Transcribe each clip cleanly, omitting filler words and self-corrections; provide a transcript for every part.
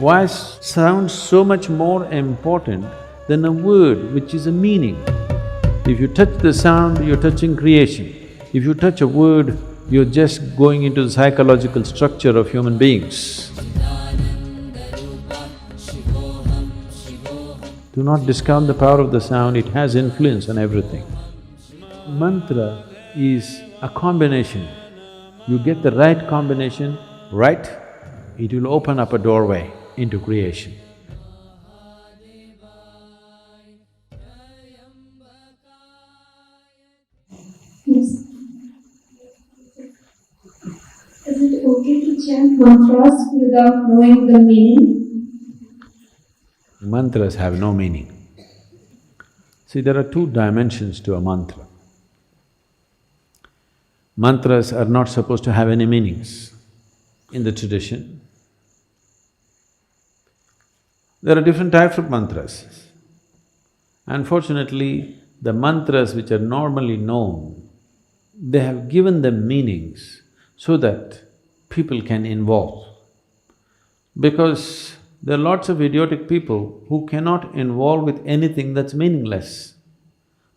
Why sound so much more important than a word which is a meaning? If you touch the sound, you're touching creation. If you touch a word, you're just going into the psychological structure of human beings. Do not discount the power of the sound, it has influence on everything. Mantra is a combination. You get the right combination, right, it will open up a doorway into creation. Yes. Is it okay to chant mantras without knowing the meaning? Mantras have no meaning. See, there are two dimensions to a mantra. Mantras are not supposed to have any meanings in the tradition. There are different types of mantras. Unfortunately, the mantras which are normally known, they have given them meanings so that people can involve. Because there are lots of idiotic people who cannot involve with anything that's meaningless.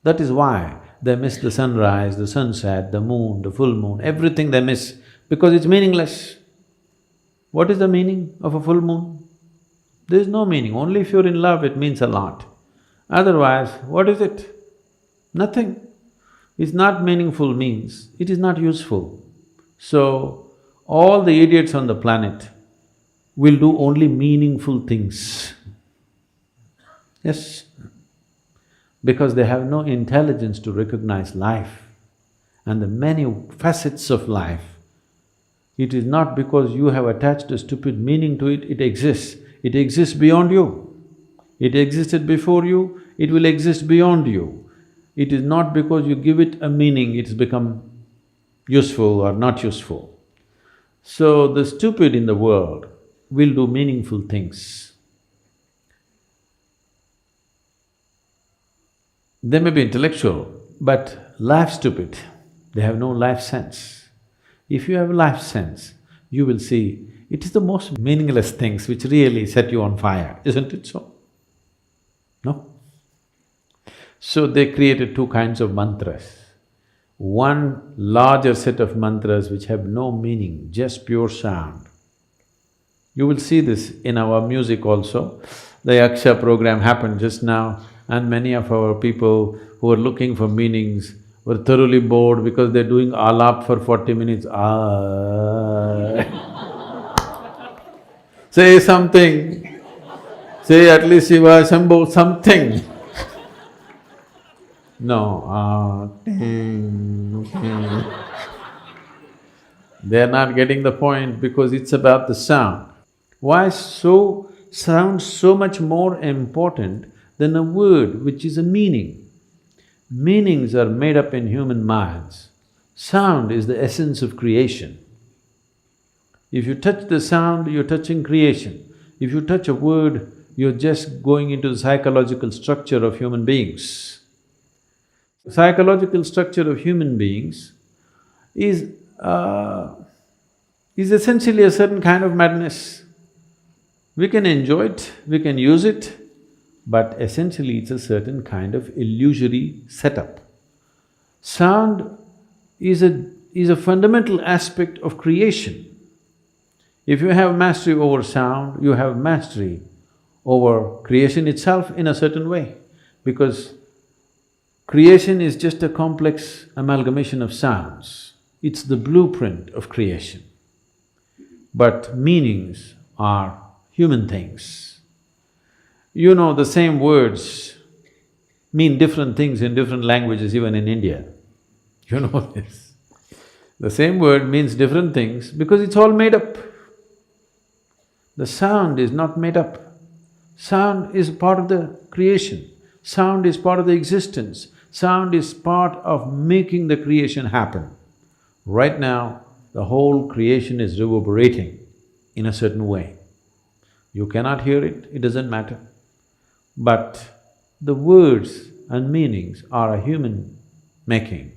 That is why they miss the sunrise, the sunset, the moon, the full moon, everything they miss because it's meaningless. What is the meaning of a full moon? There is no meaning, only if you're in love it means a lot. Otherwise, what is it? Nothing. It's not meaningful means it is not useful. So, all the idiots on the planet will do only meaningful things. Yes, because they have no intelligence to recognize life and the many facets of life. It is not because you have attached a stupid meaning to it, it exists. It exists beyond you. It existed before you, it will exist beyond you. It is not because you give it a meaning, it's become useful or not useful. So the stupid in the world will do meaningful things. They may be intellectual, but life stupid, they have no life sense. If you have life sense, you will see it is the most meaningless things which really set you on fire, isn't it so? No? So they created two kinds of mantras. One larger set of mantras which have no meaning, just pure sound. You will see this in our music also. The Yaksha program happened just now and many of our people who are looking for meanings were thoroughly bored because they're doing alap for 40 minutes, Say something, say at least Shiva, Shambho, something. No, They're not getting the point because it's about the sound. Why sound so much more important than a word which is a meaning? Meanings are made up in human minds. Sound is the essence of creation. If you touch the sound, you're touching creation. If you touch a word, you're just going into the psychological structure of human beings. Psychological structure of human beings is essentially a certain kind of madness. We can enjoy it, we can use it, but essentially it's a certain kind of illusory setup. Sound is a fundamental aspect of creation. If you have mastery over sound, you have mastery over creation itself in a certain way, because creation is just a complex amalgamation of sounds. It's the blueprint of creation. But meanings are human things. You know, the same words mean different things in different languages, even in India. You know this. The same word means different things because it's all made up. The sound is not made up. Sound is part of the creation. Sound is part of the existence. Sound is part of making the creation happen. Right now, the whole creation is reverberating in a certain way. You cannot hear it, it doesn't matter. But the words and meanings are a human making.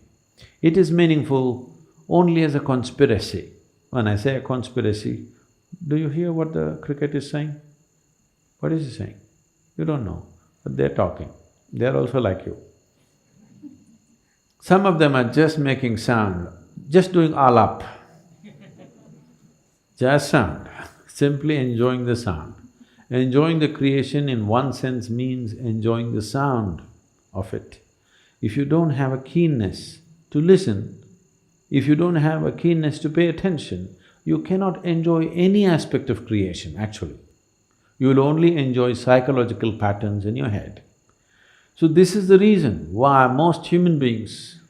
It is meaningful only as a conspiracy. When I say a conspiracy, do you hear what the cricket is saying? What is he saying? You don't know, but they're talking. They're also like you. Some of them are just making sound, just doing alap. Just sound, simply enjoying the sound. Enjoying the creation in one sense means enjoying the sound of it. If you don't have a keenness to listen, if you don't have a keenness to pay attention, you cannot enjoy any aspect of creation, actually. You will only enjoy psychological patterns in your head. So this is the reason why most human beings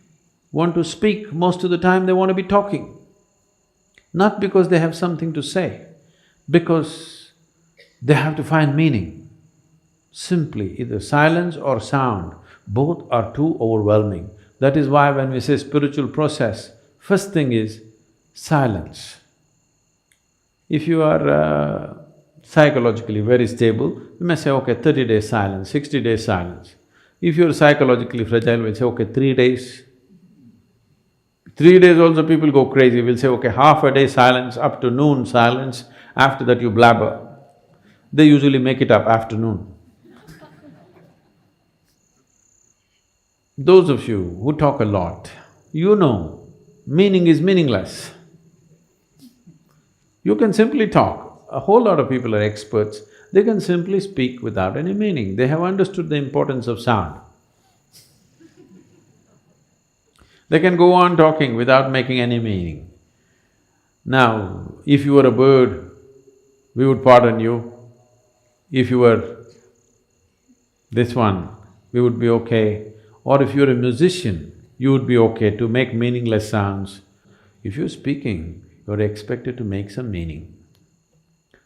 want to speak, most of the time they want to be talking. Not because they have something to say, because they have to find meaning. Simply, either silence or sound, both are too overwhelming. That is why when we say spiritual process, first thing is silence. If you are psychologically very stable, you may say, okay, 30 days silence, 60 days silence. If you're psychologically fragile, we'll say, okay, 3 days. 3 days also people go crazy, we'll say, okay, half a day silence, up to noon silence, after that you blabber. They usually make it up afternoon. Those of you who talk a lot, you know, meaning is meaningless. You can simply talk. A whole lot of people are experts, they can simply speak without any meaning. They have understood the importance of sound. They can go on talking without making any meaning. Now, if you were a bird, we would pardon you. If you were this one, we would be okay. Or if you're a musician, you would be okay to make meaningless sounds. If you're speaking, you're expected to make some meaning.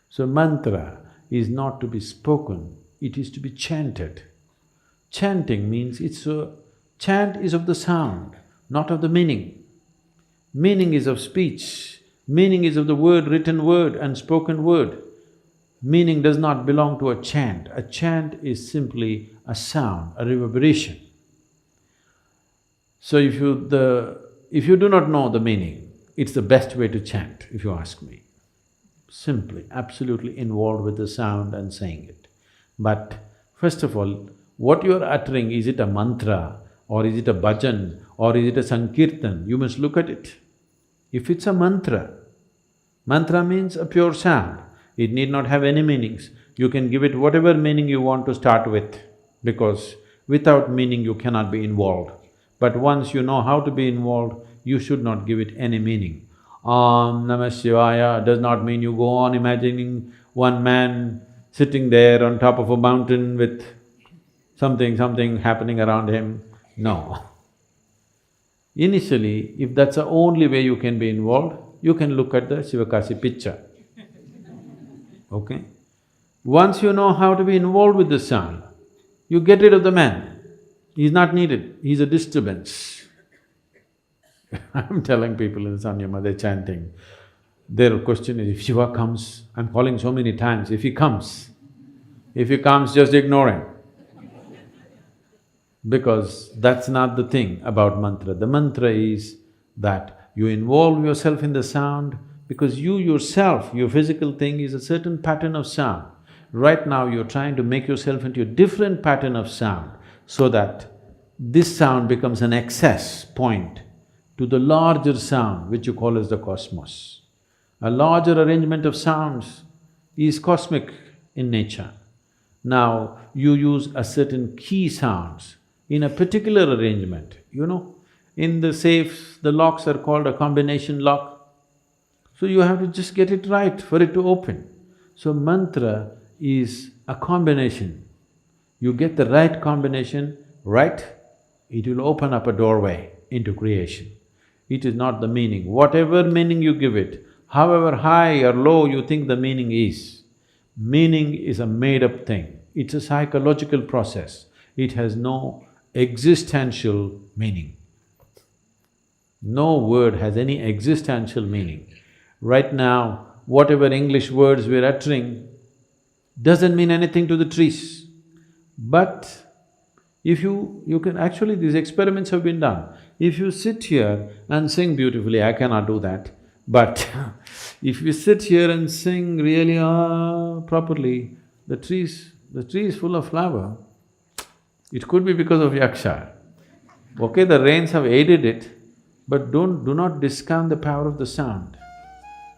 So mantra is not to be spoken, it is to be chanted. Chanting means chant is of the sound, not of the meaning. Meaning is of speech, meaning is of the word, written word and spoken word. Meaning does not belong to a chant. A chant is simply a sound, a reverberation. So if you do not know the meaning, it's the best way to chant, if you ask me. Simply, absolutely involved with the sound and saying it. But first of all, what you are uttering, is it a mantra or is it a bhajan or is it a sankirtan? You must look at it. If it's a mantra, mantra means a pure sound. It need not have any meanings. You can give it whatever meaning you want to start with, because without meaning you cannot be involved. But once you know how to be involved, you should not give it any meaning. Om Namah Shivaya does not mean you go on imagining one man sitting there on top of a mountain with something happening around him. No. Initially, if that's the only way you can be involved, you can look at the Sivakasi picture. Okay? Once you know how to be involved with the sound, you get rid of the man. He's not needed, he's a disturbance. I'm telling people in Sanyama, they're chanting. Their question is, if Shiva comes, I'm calling so many times, if he comes, just ignore him. Because that's not the thing about mantra. The mantra is that you involve yourself in the sound, because you yourself, your physical thing is a certain pattern of sound. Right now you're trying to make yourself into a different pattern of sound, so that this sound becomes an access point to the larger sound which you call as the cosmos. A larger arrangement of sounds is cosmic in nature. Now, you use a certain key sounds in a particular arrangement, you know. In the safes, the locks are called a combination lock. So you have to just get it right for it to open. So mantra is a combination. You get the right combination right, it will open up a doorway into creation. It is not the meaning. Whatever meaning you give it, however high or low you think the meaning is a made-up thing. It's a psychological process. It has no existential meaning. No word has any existential meaning. Right now, whatever English words we're uttering doesn't mean anything to the trees. But if you can… actually these experiments have been done. If you sit here and sing beautifully, I cannot do that, but if you sit here and sing really properly, the tree is full of flower. It could be because of yaksha. Okay, the rains have aided it, but do not discount the power of the sound.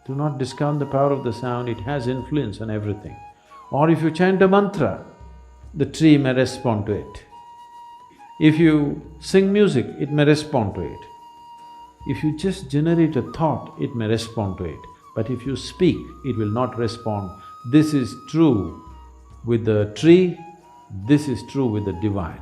Do not discount the power of the sound, it has influence on everything. Or if you chant a mantra, the tree may respond to it. If you sing music, it may respond to it. If you just generate a thought, it may respond to it. But if you speak, it will not respond. This is true with the tree, this is true with the divine.